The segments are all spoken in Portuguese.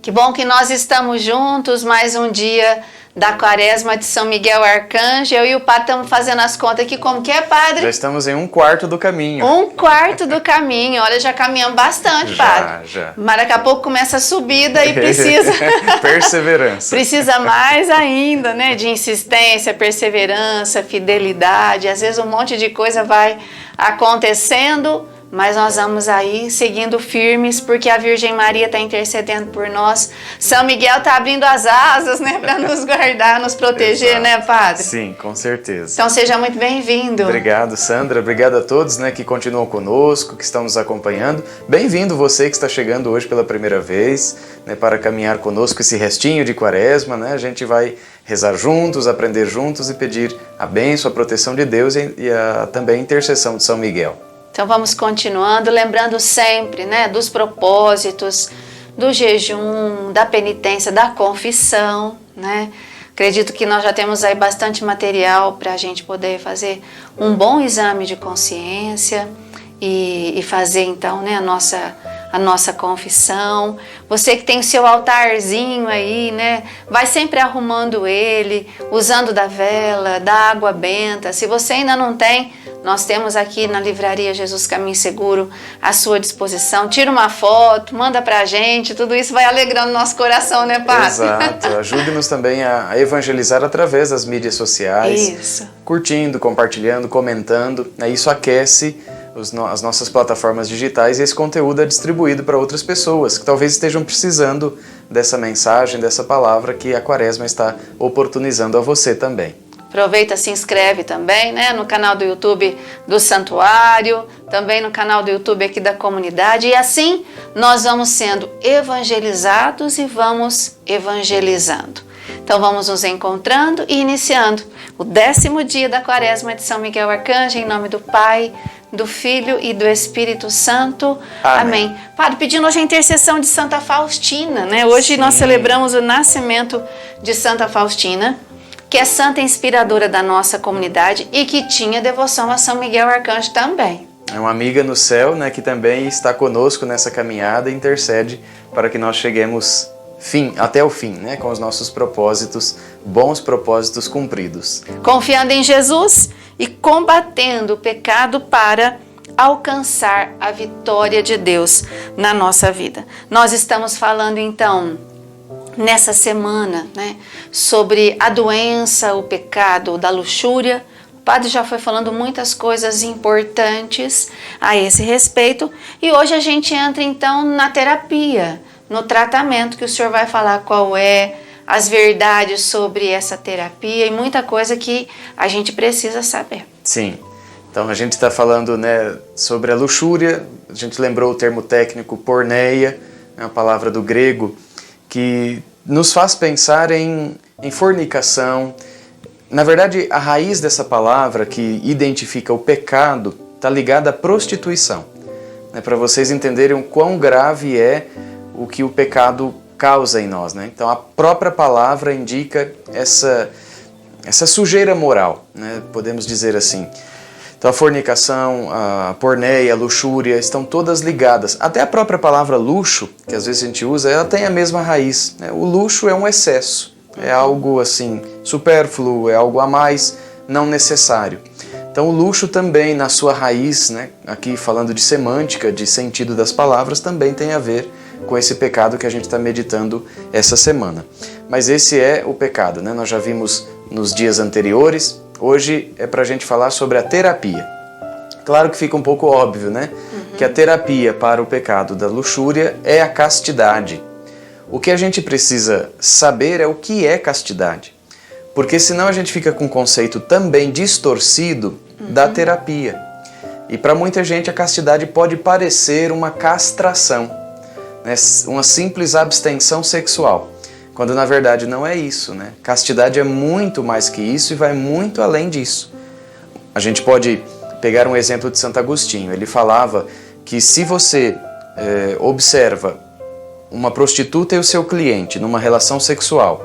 Que bom que nós estamos juntos mais um dia da Quaresma de São Miguel Arcanjo. Eu e o padre estamos fazendo as contas aqui. Como que é, padre? Já estamos em 1/4 do caminho. 1/4 do caminho. Olha, já caminhamos bastante, padre. Já. Mas daqui a pouco começa a subida e precisa... Perseverança. Precisa mais ainda, né? De insistência, perseverança, fidelidade. Às vezes um monte de coisa vai acontecendo, mas nós vamos aí seguindo firmes, porque a Virgem Maria está intercedendo por nós. São Miguel está abrindo as asas, né, para nos guardar, nos proteger, Exato. né, padre? Sim, com certeza. Então seja muito bem-vindo. Obrigado, Sandra. Obrigado a todos, né, que continuam conosco, que estão nos acompanhando. Bem-vindo você que está chegando hoje pela primeira vez, né, para caminhar conosco esse restinho de Quaresma, né? A gente vai rezar juntos, aprender juntos e pedir a bênção, a proteção de Deus e também a intercessão de São Miguel. Então vamos continuando, lembrando sempre, né, dos propósitos, do jejum, da penitência, da confissão, né? Acredito que nós já temos aí bastante material para a gente poder fazer um bom exame de consciência e fazer então, né, a nossa confissão. Você que tem o seu altarzinho aí, né, vai sempre arrumando ele, usando da vela, da água benta. Se você ainda não tem, nós temos aqui na livraria Jesus Caminho Seguro à sua disposição. Tira uma foto, manda pra gente, tudo isso vai alegrando nosso coração, né, padre? Exato. Ajude-nos também a evangelizar através das mídias sociais. Isso. Curtindo, compartilhando, comentando. Isso aquece as nossas plataformas digitais e esse conteúdo é distribuído para outras pessoas que talvez estejam precisando dessa mensagem, dessa palavra que a Quaresma está oportunizando a você também. Aproveita, se inscreve também, né, no canal do YouTube do Santuário, também no canal do YouTube aqui da comunidade, e assim nós vamos sendo evangelizados e vamos evangelizando. Então vamos nos encontrando e iniciando o 10º dia da Quaresma de São Miguel Arcanjo, em nome do Pai, do Filho e do Espírito Santo. Amém. Amém. Padre, pedindo hoje a intercessão de Santa Faustina, né? Hoje nós celebramos o nascimento de Santa Faustina, que é santa inspiradora da nossa comunidade e que tinha devoção a São Miguel Arcanjo também. É uma amiga no céu, né, que também está conosco nessa caminhada e intercede para que nós cheguemos até o fim, né, com os nossos propósitos, bons propósitos cumpridos. Confiando em Jesus e combatendo o pecado para alcançar a vitória de Deus na nossa vida. Nós estamos falando então nessa semana, né, sobre a doença, o pecado da luxúria. O padre já foi falando muitas coisas importantes a esse respeito e hoje a gente entra então na terapia, no tratamento, que o senhor vai falar qual é, as verdades sobre essa terapia e muita coisa que a gente precisa saber. Sim, então a gente está falando, né, sobre a luxúria. A gente lembrou o termo técnico porneia, é uma palavra do grego, que nos faz pensar em fornicação. Na verdade, a raiz dessa palavra que identifica o pecado está ligada à prostituição, né, para vocês entenderem o quão grave é o que o pecado causa em nós, né? Então a própria palavra indica essa sujeira moral, né, podemos dizer assim. Então a fornicação, a porneia, a luxúria estão todas ligadas. Até a própria palavra luxo, que às vezes a gente usa, ela tem a mesma raiz, né? O luxo é um excesso, é algo assim supérfluo, é algo a mais, não necessário. Então o luxo também na sua raiz, né, aqui falando de semântica, de sentido das palavras, também tem a ver com esse pecado que a gente está meditando essa semana. Mas esse é o pecado, né? Nós já vimos nos dias anteriores. Hoje é para a gente falar sobre a terapia. Claro que fica um pouco óbvio, né? Que a terapia para o pecado da luxúria é a castidade. O que a gente precisa saber é o que é castidade. Porque senão a gente fica com um conceito também distorcido da terapia. E para muita gente a castidade pode parecer uma castração, né? Uma simples abstenção sexual. Quando na verdade não é isso, né? Castidade é muito mais que isso e vai muito além disso. A gente pode pegar um exemplo de Santo Agostinho. Ele falava que se você observa uma prostituta e o seu cliente numa relação sexual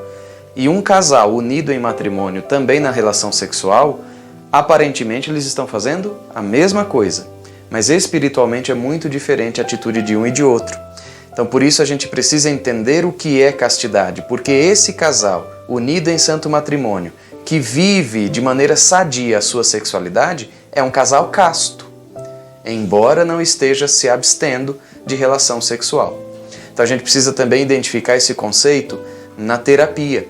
e um casal unido em matrimônio também na relação sexual, aparentemente eles estão fazendo a mesma coisa, mas espiritualmente é muito diferente a atitude de um e de outro. Então, por isso a gente precisa entender o que é castidade, porque esse casal, unido em santo matrimônio, que vive de maneira sadia a sua sexualidade, é um casal casto, embora não esteja se abstendo de relação sexual. Então, a gente precisa também identificar esse conceito na terapia,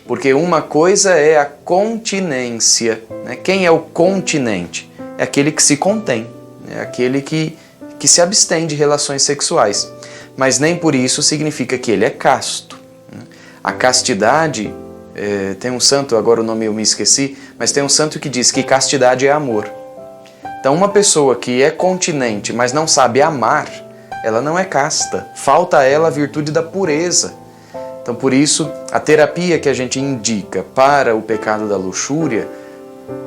porque uma coisa é a continência, né? Quem é o continente? É aquele que se contém, é aquele que se abstém de relações sexuais. Mas nem por isso significa que ele é casto. A castidade, tem um santo, agora o nome eu me esqueci, mas tem um santo que diz que castidade é amor. Então uma pessoa que é continente, mas não sabe amar, ela não é casta. Falta a ela a virtude da pureza. Então por isso, a terapia que a gente indica para o pecado da luxúria,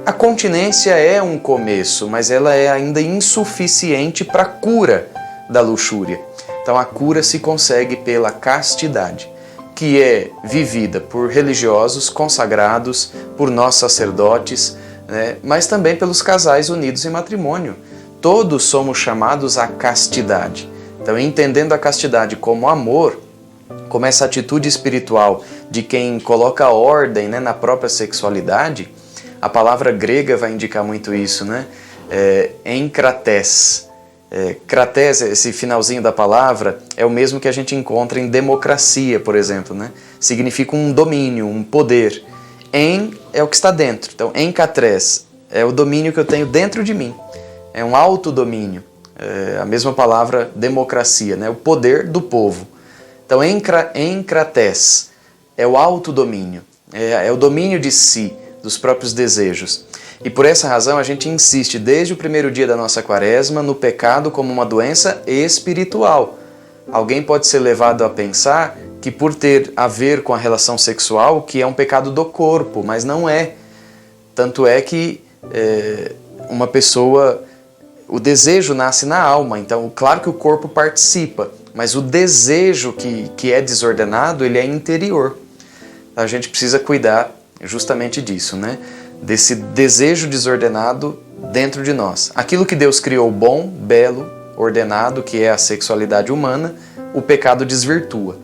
a continência é um começo, mas ela é ainda insuficiente para a cura da luxúria. Então a cura se consegue pela castidade, que é vivida por religiosos consagrados, por nós sacerdotes, né, mas também pelos casais unidos em matrimônio. Todos somos chamados à castidade. Então, entendendo a castidade como amor, como essa atitude espiritual de quem coloca ordem, né, na própria sexualidade, a palavra grega vai indicar muito isso, né? Enkrates. Krates, esse finalzinho da palavra, é o mesmo que a gente encontra em democracia, por exemplo, né? Significa um domínio, um poder. En é o que está dentro. Então, enkatres é o domínio que eu tenho dentro de mim. É um autodomínio. A mesma palavra democracia, né? O poder do povo. Então, enkrates é o autodomínio. É o domínio de si, dos próprios desejos. E por essa razão a gente insiste desde o primeiro dia da nossa quaresma no pecado como uma doença espiritual. Alguém pode ser levado a pensar que por ter a ver com a relação sexual, que é um pecado do corpo, mas não é. Tanto é que uma pessoa, o desejo nasce na alma, então claro que o corpo participa, mas o desejo que é desordenado, ele é interior. A gente precisa cuidar justamente disso, né? Desse desejo desordenado dentro de nós. Aquilo que Deus criou bom, belo, ordenado, que é a sexualidade humana, o pecado desvirtua.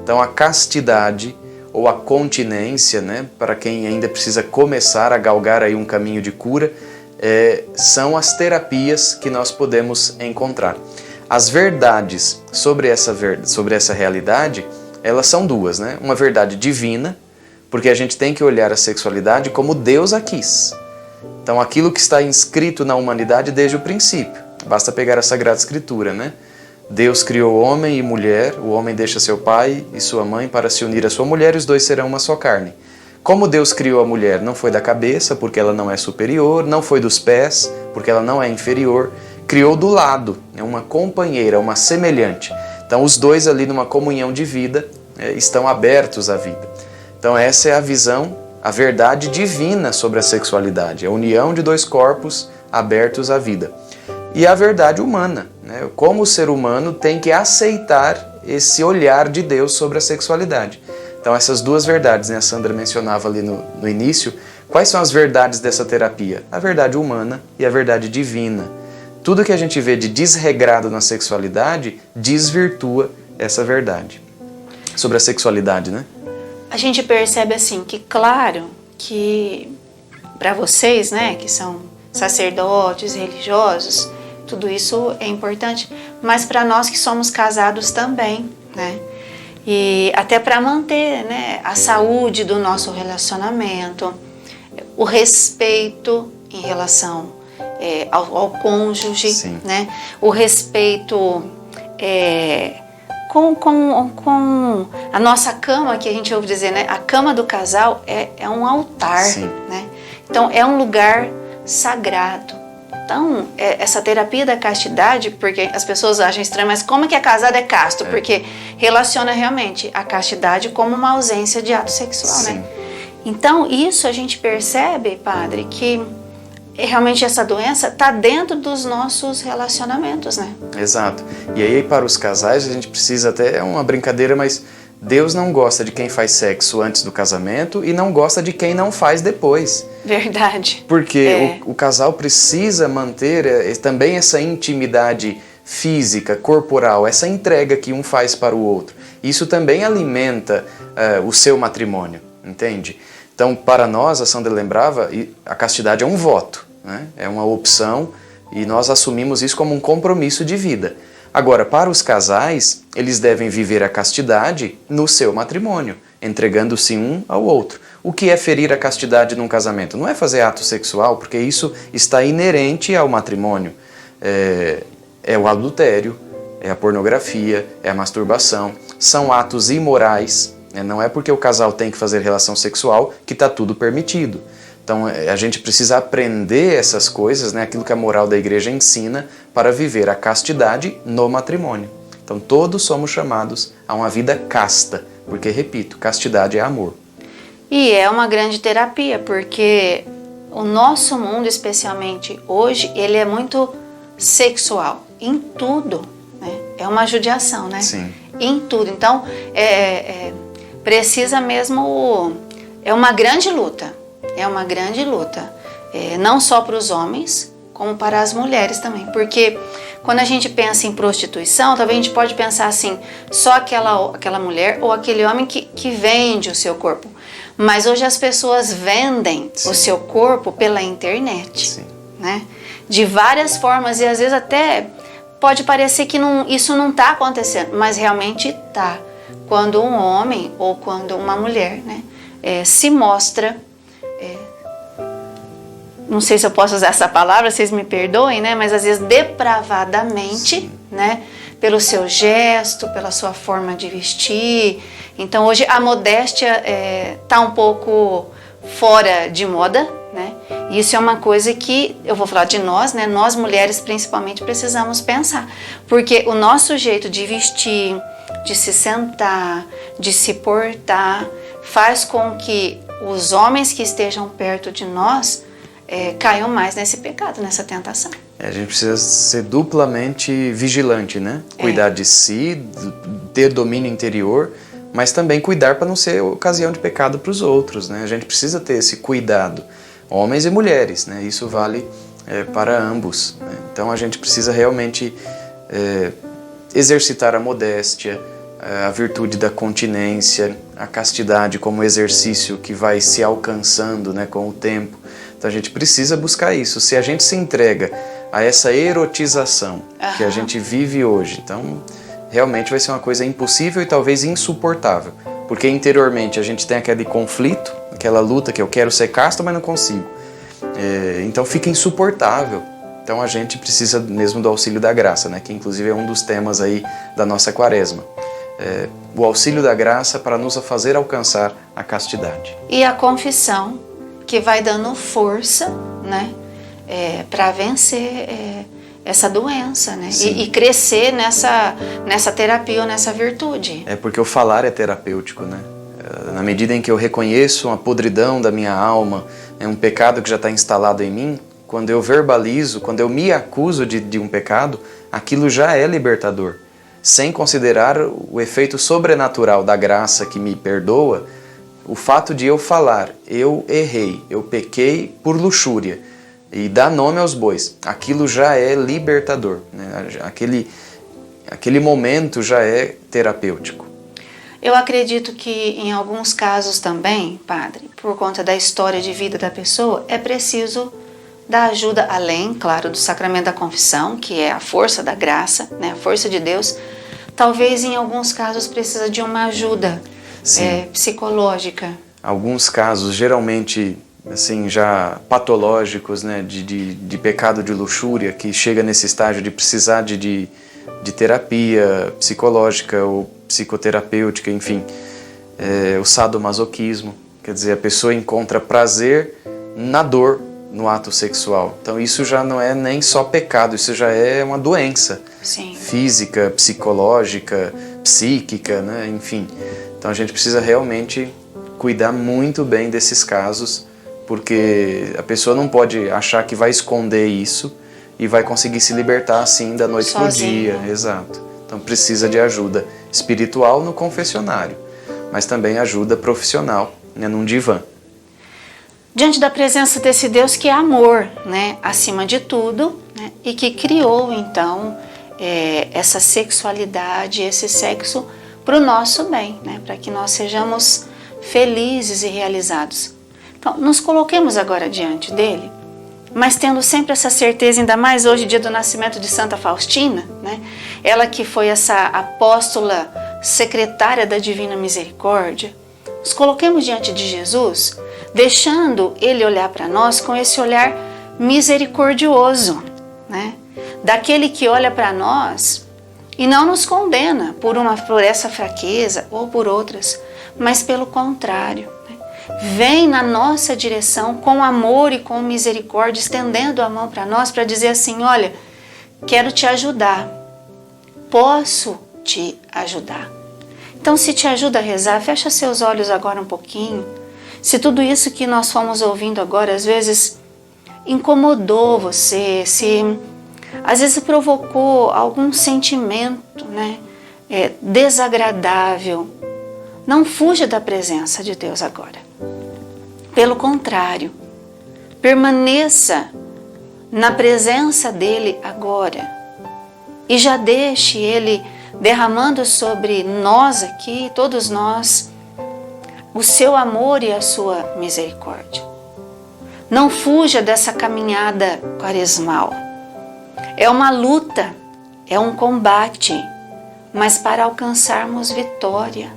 Então a castidade ou a continência, né, para quem ainda precisa começar a galgar aí um caminho de cura, são as terapias que nós podemos encontrar. As verdades sobre essa realidade, elas são duas, né? Uma verdade divina, porque a gente tem que olhar a sexualidade como Deus a quis. Então aquilo que está inscrito na humanidade desde o princípio. Basta pegar a Sagrada Escritura, né? Deus criou homem e mulher, o homem deixa seu pai e sua mãe para se unir à sua mulher e os dois serão uma só carne. Como Deus criou a mulher, não foi da cabeça, porque ela não é superior, não foi dos pés, porque ela não é inferior, criou do lado, uma companheira, uma semelhante. Então os dois ali numa comunhão de vida estão abertos à vida. Então essa é a visão, a verdade divina sobre a sexualidade, a união de dois corpos abertos à vida. E a verdade humana, né? Como o ser humano tem que aceitar esse olhar de Deus sobre a sexualidade. Então essas duas verdades, né? A Sandra mencionava ali no início, quais são as verdades dessa terapia? A verdade humana e a verdade divina. Tudo que a gente vê de desregrado na sexualidade desvirtua essa verdade sobre a sexualidade, né? A gente percebe assim que, claro, que para vocês, né, que são sacerdotes, religiosos, tudo isso é importante, mas para nós que somos casados também, né? E até para manter, né, a saúde do nosso relacionamento, o respeito em relação ao cônjuge, sim, né? O respeito com a nossa cama, que a gente ouve dizer, né? A cama do casal é um altar, sim, né? Então é um lugar sagrado. Então essa terapia da castidade, porque as pessoas acham estranho, mas como que a casada é casto? Porque relaciona realmente a castidade como uma ausência de ato sexual, sim, né? Então isso a gente percebe, padre, que realmente essa doença está dentro dos nossos relacionamentos, né? Exato. E aí para os casais a gente precisa até, é uma brincadeira, mas Deus não gosta de quem faz sexo antes do casamento e não gosta de quem não faz depois. Verdade. Porque o casal precisa manter também essa intimidade física, corporal, essa entrega que um faz para o outro. Isso também alimenta o seu matrimônio, entende? Então, para nós, a Sandra lembrava, a castidade é um voto, né? É uma opção e nós assumimos isso como um compromisso de vida. Agora, para os casais, eles devem viver a castidade no seu matrimônio, entregando-se um ao outro. O que é ferir a castidade num casamento? Não é fazer ato sexual, porque isso está inerente ao matrimônio. É o adultério, é a pornografia, é a masturbação, são atos imorais. Não é porque o casal tem que fazer relação sexual que está tudo permitido. Então a gente precisa aprender essas coisas, né, aquilo que a moral da igreja ensina, para viver a castidade no matrimônio. Então todos somos chamados a uma vida casta, porque, repito, castidade é amor. E é uma grande terapia, porque o nosso mundo, especialmente hoje, ele é muito sexual, em tudo, né? É uma judiação, né? Sim. Em tudo. Então, precisa mesmo... É uma grande luta. É uma grande luta. Não só para os homens, como para as mulheres também. Porque quando a gente pensa em prostituição, talvez a gente pode pensar assim, só aquela mulher ou aquele homem que vende o seu corpo. Mas hoje as pessoas vendem Sim. o seu corpo pela internet. Sim. Né? De várias formas, e às vezes até pode parecer que isso não está acontecendo, mas realmente está. Quando um homem ou quando uma mulher, né, se mostra, não sei se eu posso usar essa palavra, vocês me perdoem, né, mas às vezes depravadamente, né, pelo seu gesto, pela sua forma de vestir. Então hoje a modéstia está um pouco fora de moda, né? E isso é uma coisa que eu vou falar de nós, né? Nós mulheres principalmente precisamos pensar, porque o nosso jeito de vestir, de se sentar, de se portar, faz com que os homens que estejam perto de nós caiam mais nesse pecado, nessa tentação. A gente precisa ser duplamente vigilante, né? Cuidar de si, ter domínio interior, mas também cuidar para não ser ocasião de pecado para os outros, né? A gente precisa ter esse cuidado, homens e mulheres, né? Isso vale para ambos, né? Então a gente precisa realmente exercitar a modéstia, a virtude da continência, a castidade como exercício que vai se alcançando, né, com o tempo. Então a gente precisa buscar isso. Se a gente se entrega a essa erotização que a gente vive hoje, então realmente vai ser uma coisa impossível e talvez insuportável. Porque interiormente a gente tem aquele conflito, aquela luta que eu quero ser casto, mas não consigo. Então fica insuportável. Então a gente precisa mesmo do auxílio da graça, né? Que inclusive é um dos temas aí da nossa quaresma. O auxílio da graça para nos fazer alcançar a castidade. E a confissão, que vai dando força, né? Para vencer essa doença, né? E crescer nessa terapia ou nessa virtude. Porque o falar é terapêutico, né? Na medida em que eu reconheço uma podridão da minha alma, um pecado que já está instalado em mim, quando eu verbalizo, quando eu me acuso de um pecado, aquilo já é libertador. Sem considerar o efeito sobrenatural da graça que me perdoa, o fato de eu falar, eu errei, eu pequei por luxúria, e dar nome aos bois, aquilo já é libertador, né? Aquele momento já é terapêutico. Eu acredito que em alguns casos também, padre, por conta da história de vida da pessoa, é preciso da ajuda, além, claro, do sacramento da confissão, que é a força da graça, né, a força de Deus. Talvez em alguns casos precisa de uma ajuda psicológica. Alguns casos, geralmente assim, já patológicos, né, de pecado de luxúria, que chega nesse estágio de precisar de terapia psicológica ou psicoterapêutica, enfim, o sadomasoquismo, quer dizer, a pessoa encontra prazer na dor no ato sexual. Então isso já não é nem só pecado, isso já é uma doença. Sim. Física, psicológica, psíquica, né, enfim. Então a gente precisa realmente cuidar muito bem desses casos, porque a pessoa não pode achar que vai esconder isso e vai conseguir se libertar assim da noite pro dia. Exato. Então precisa de ajuda espiritual no confessionário, mas também ajuda profissional, né, num divã. Diante da presença desse Deus que é amor, né, acima de tudo, né, e que criou então essa sexualidade, esse sexo para o nosso bem, né? Para que nós sejamos felizes e realizados. Então, nos coloquemos agora diante dele, mas tendo sempre essa certeza, ainda mais hoje, dia do nascimento de Santa Faustina, né? Ela que foi essa apóstola secretária da Divina Misericórdia. Nos coloquemos diante de Jesus, deixando ele olhar para nós com esse olhar misericordioso, né? Daquele que olha para nós e não nos condena por essa fraqueza ou por outras, mas pelo contrário, né? Vem na nossa direção com amor e com misericórdia, estendendo a mão para nós para dizer assim: olha, quero te ajudar, posso te ajudar. Então, se te ajuda a rezar, fecha seus olhos agora um pouquinho. Se tudo isso que nós fomos ouvindo agora, às vezes incomodou você, se às vezes provocou algum sentimento, né, desagradável, não fuja da presença de Deus agora. Pelo contrário, permaneça na presença dele agora e já deixe ele derramando sobre nós aqui, todos nós, o seu amor e a sua misericórdia. Não fuja dessa caminhada quaresmal. É uma luta, é um combate, mas para alcançarmos vitória.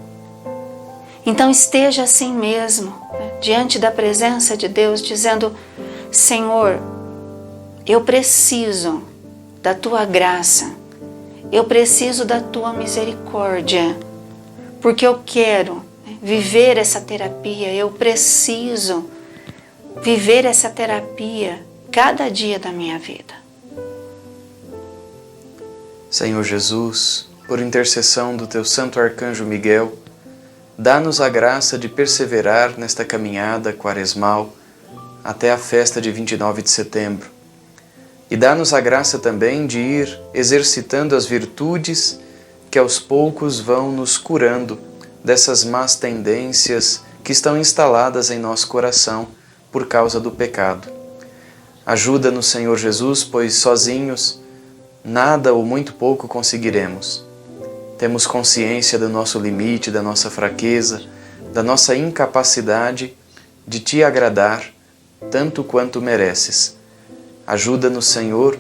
Então esteja assim mesmo, né, diante da presença de Deus, dizendo: Senhor, eu preciso da Tua graça, eu preciso da Tua misericórdia, porque eu quero viver essa terapia, eu preciso viver essa terapia cada dia da minha vida. Senhor Jesus, por intercessão do Teu Santo Arcanjo Miguel, dá-nos a graça de perseverar nesta caminhada quaresmal até a festa de 29 de setembro. E dá-nos a graça também de ir exercitando as virtudes que aos poucos vão nos curando dessas más tendências que estão instaladas em nosso coração por causa do pecado. Ajuda-nos, Senhor Jesus, pois sozinhos nada ou muito pouco conseguiremos. Temos consciência do nosso limite, da nossa fraqueza, da nossa incapacidade de Te agradar tanto quanto mereces. Ajuda-nos, Senhor,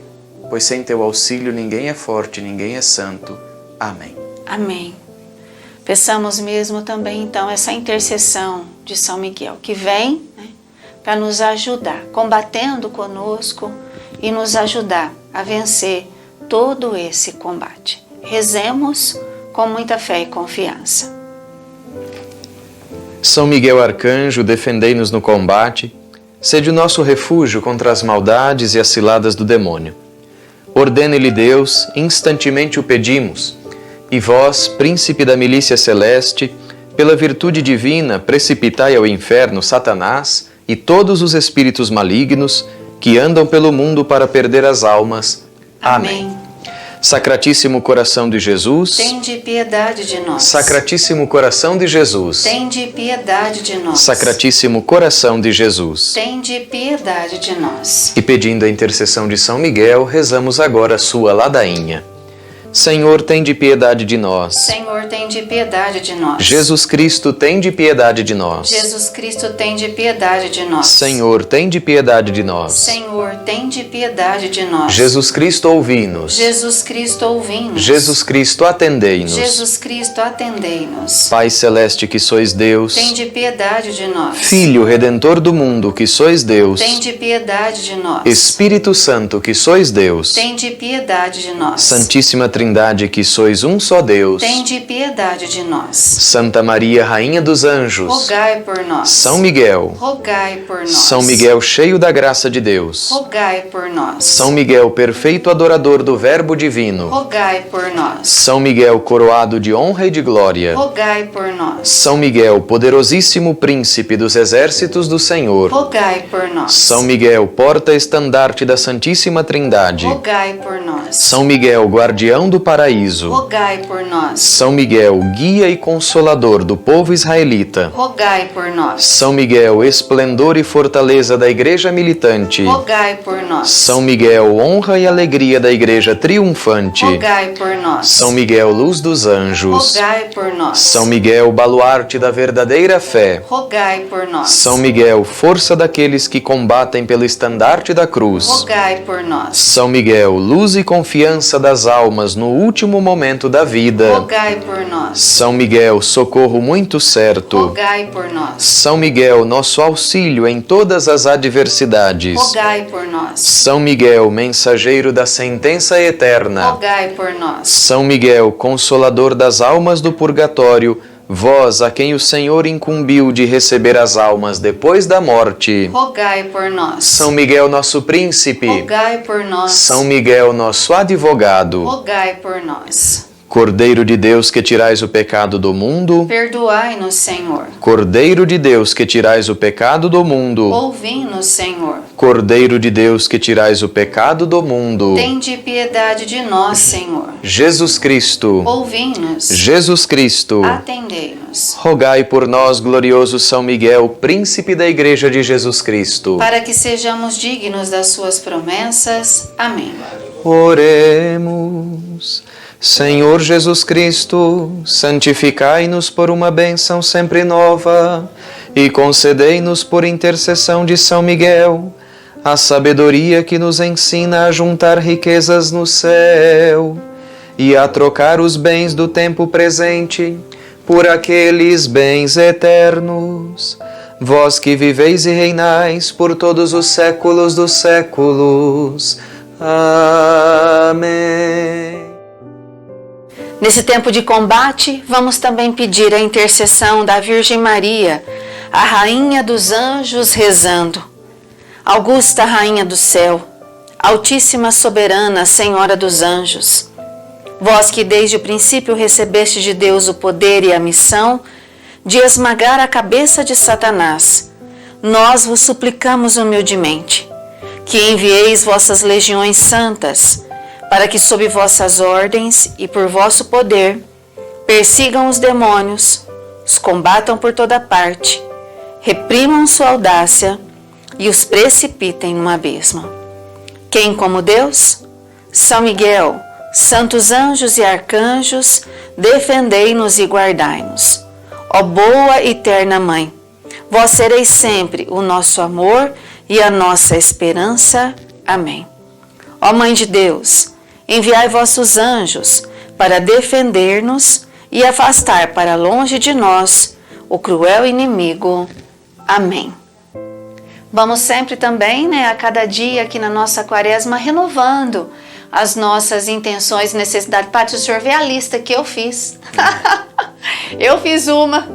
pois sem Teu auxílio ninguém é forte, ninguém é santo. Amém. Amém. Peçamos mesmo também, então, essa intercessão de São Miguel, que vem, né, para nos ajudar, combatendo conosco e nos ajudar a vencer todo esse combate. Rezemos com muita fé e confiança. São Miguel Arcanjo, defendei-nos no combate, sede o nosso refúgio contra as maldades e as ciladas do demônio. Ordene-lhe Deus, instantemente o pedimos, e vós, príncipe da milícia celeste, pela virtude divina, precipitai ao inferno Satanás e todos os espíritos malignos que andam pelo mundo para perder as almas. Amém. Sacratíssimo coração de Jesus, tende piedade de nós. Sacratíssimo coração de Jesus, tende piedade de nós. Sacratíssimo coração de Jesus, tende piedade de nós. E pedindo a intercessão de São Miguel, rezamos agora a sua ladainha. Senhor, tende piedade de nós. Senhor, tende piedade de nós. Jesus Cristo, tende piedade de nós. Jesus Cristo, tende piedade de nós. Senhor, tende piedade de nós. Senhor, tende piedade de nós. Jesus Cristo, ouvi-nos. Jesus Cristo, ouvi-nos. Jesus Cristo, atendei-nos. Jesus Cristo, atendei-nos. Pai celeste que sois Deus, tende piedade de nós. Filho Redentor do mundo que sois Deus, tende piedade de nós. Espírito Santo que sois Deus, tende piedade de nós. Santíssima Trindade que sois um só Deus, tende piedade de nós. Santa Maria, Rainha dos Anjos, rogai por nós. São Miguel, rogai por nós. São Miguel, cheio da graça de Deus, rogai por nós. São Miguel, perfeito adorador do Verbo Divino, rogai por nós. São Miguel, coroado de honra e de glória, rogai por nós. São Miguel, poderosíssimo príncipe dos exércitos do Senhor, rogai por nós. São Miguel, porta-estandarte da Santíssima Trindade, rogai por nós. São Miguel, guardião portão do paraíso, rogai por nós. São Miguel, guia e consolador do povo israelita, rogai por nós. São Miguel, esplendor e fortaleza da igreja militante, rogai por nós. São Miguel, honra e alegria da igreja triunfante, rogai por nós. São Miguel, luz dos anjos, rogai por nós. São Miguel, baluarte da verdadeira fé, rogai por nós. São Miguel, força daqueles que combatem pelo estandarte da cruz, rogai por nós. São Miguel, luz e confiança das almas no último momento da vida, rogai por nós. São Miguel, socorro muito certo, rogai por nós. São Miguel, nosso auxílio em todas as adversidades, rogai por nós. São Miguel, mensageiro da sentença eterna, rogai por nós. São Miguel, consolador das almas do purgatório, vós a quem o Senhor incumbiu de receber as almas depois da morte, rogai por nós. São Miguel, nosso príncipe, rogai por nós. São Miguel, nosso advogado, rogai por nós. Cordeiro de Deus que tirais o pecado do mundo, perdoai-nos, Senhor. Cordeiro de Deus que tirais o pecado do mundo, ouvi-nos, Senhor. Cordeiro de Deus que tirais o pecado do mundo, tende piedade de nós, Senhor. Jesus Cristo, ouvi-nos. Jesus Cristo, atendei-nos. rogai por nós, glorioso São Miguel, príncipe da Igreja de Jesus Cristo, para que sejamos dignos das suas promessas. Amém. Oremos. Senhor Jesus Cristo, santificai-nos por uma bênção sempre nova e concedei-nos por intercessão de São Miguel a sabedoria que nos ensina a juntar riquezas no céu e a trocar os bens do tempo presente por aqueles bens eternos. Vós que viveis e reinais por todos os séculos dos séculos. Amém. Nesse tempo de combate, vamos também pedir a intercessão da Virgem Maria, a Rainha dos Anjos, rezando. Augusta Rainha do Céu, Altíssima Soberana Senhora dos Anjos, vós que desde o princípio recebeste de Deus o poder e a missão de esmagar a cabeça de Satanás, nós vos suplicamos humildemente que envieis vossas legiões santas, para que sob vossas ordens e por vosso poder persigam os demônios, os combatam por toda parte, reprimam sua audácia e os precipitem no abismo. Quem como Deus? São Miguel, santos anjos e arcanjos, defendei-nos e guardai-nos. Ó boa e eterna Mãe, vós sereis sempre o nosso amor e a nossa esperança. Amém. Ó Mãe de Deus, enviai vossos anjos para defender-nos e afastar para longe de nós o cruel inimigo. Amém. Vamos sempre também, a cada dia aqui na nossa quaresma, renovando as nossas intenções e necessidades. Padre, o senhor vê a lista que eu fiz. Eu fiz uma,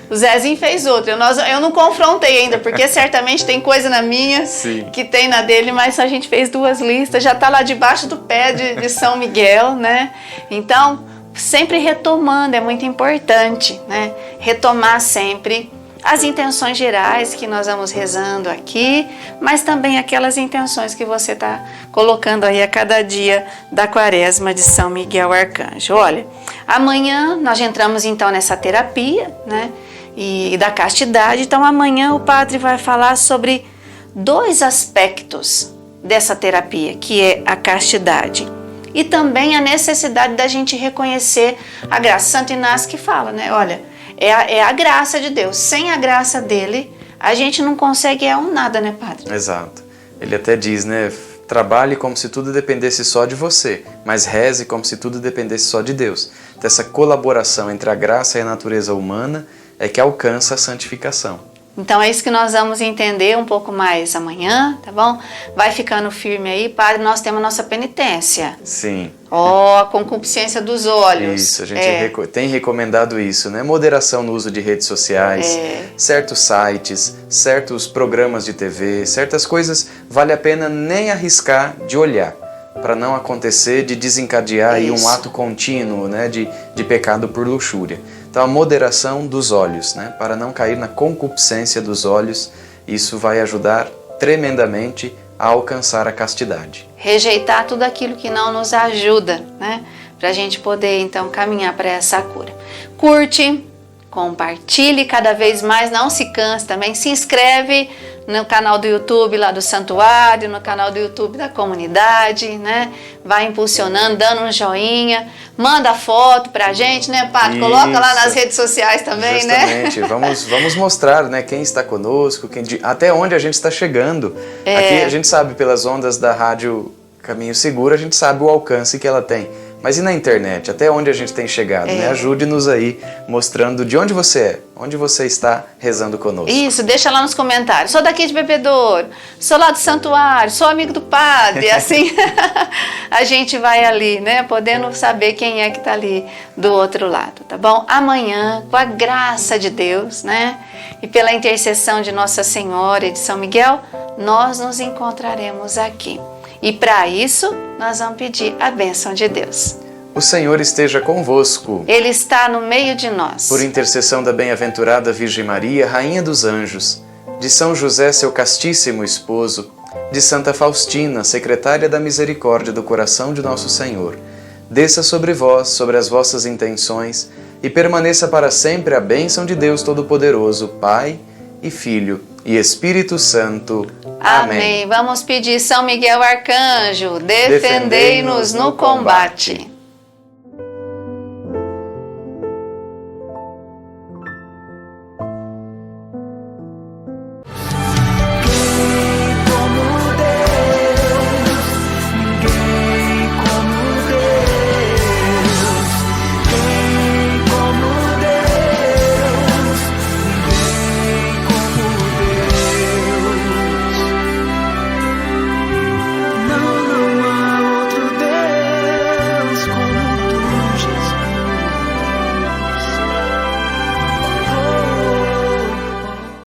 o Zezinho fez outra. Eu não confrontei ainda, porque certamente tem coisa na minha, Sim, que tem na dele, mas a gente fez duas listas, já está lá debaixo do pé de São Miguel, né? Então, sempre retomando, é muito importante, né? Retomar sempre as intenções gerais que nós vamos rezando aqui, mas também aquelas intenções que você está colocando aí a cada dia da quaresma de São Miguel Arcanjo. Olha, amanhã nós já entramos então nessa terapia, né? E da castidade. Então amanhã o padre vai falar sobre dois aspectos dessa terapia, que é a castidade e também a necessidade da gente reconhecer a graça. Santo Inácio que fala, né? Olha, é a graça de Deus. Sem a graça dele, a gente não consegue nada, né, padre? exato. Ele até diz, né? Trabalhe como se tudo dependesse só de você, mas reze como se tudo dependesse só de Deus. Então, essa colaboração entre a graça e a natureza humana é que alcança a santificação. Então é isso que nós vamos entender um pouco mais amanhã, tá bom? Vai ficando firme aí, padre, nós temos a nossa penitência. Sim. A concupiscência dos olhos. Isso, a gente tem recomendado isso, né? Moderação no uso de redes sociais, certos sites, certos programas de TV, certas coisas vale a pena nem arriscar de olhar, para não acontecer de desencadear aí um ato contínuo, né, de pecado por luxúria. Então a moderação dos olhos, né, para não cair na concupiscência dos olhos, isso vai ajudar tremendamente a alcançar a castidade. Rejeitar tudo aquilo que não nos ajuda, né, para a gente poder então caminhar para essa cura. Curte, compartilhe cada vez mais, não se canse também, se inscreve no canal do YouTube lá do Santuário, no canal do YouTube da comunidade, né? Vai impulsionando, dando um joinha, manda foto pra gente, né, Pato? Coloca lá nas redes sociais também, justamente, né? Vamos mostrar, né, quem está conosco, até onde a gente está chegando. Aqui a gente sabe pelas ondas da rádio Caminho Seguro, a gente sabe o alcance que ela tem. Mas e na internet? Até onde a gente tem chegado? Né? Ajude-nos aí, mostrando de onde você é, onde você está rezando conosco. Isso, deixa lá nos comentários. Sou daqui de Bebedouro, sou lá do Santuário, sou amigo do padre. Assim, a gente vai ali, né? Podendo saber quem é que está ali do outro lado, tá bom? Amanhã, com a graça de Deus, né? E pela intercessão de Nossa Senhora e de São Miguel, nós nos encontraremos aqui. E para isso, nós vamos pedir a bênção de Deus. O Senhor esteja convosco. Ele está no meio de nós. Por intercessão da bem-aventurada Virgem Maria, Rainha dos Anjos, de São José, seu castíssimo esposo, de Santa Faustina, secretária da Misericórdia do Coração de Nosso Senhor, desça sobre vós, sobre as vossas intenções, e permaneça para sempre a bênção de Deus Todo-Poderoso, Pai e Filho e Espírito Santo. Amém. Vamos pedir São Miguel Arcanjo, defendei-nos no combate.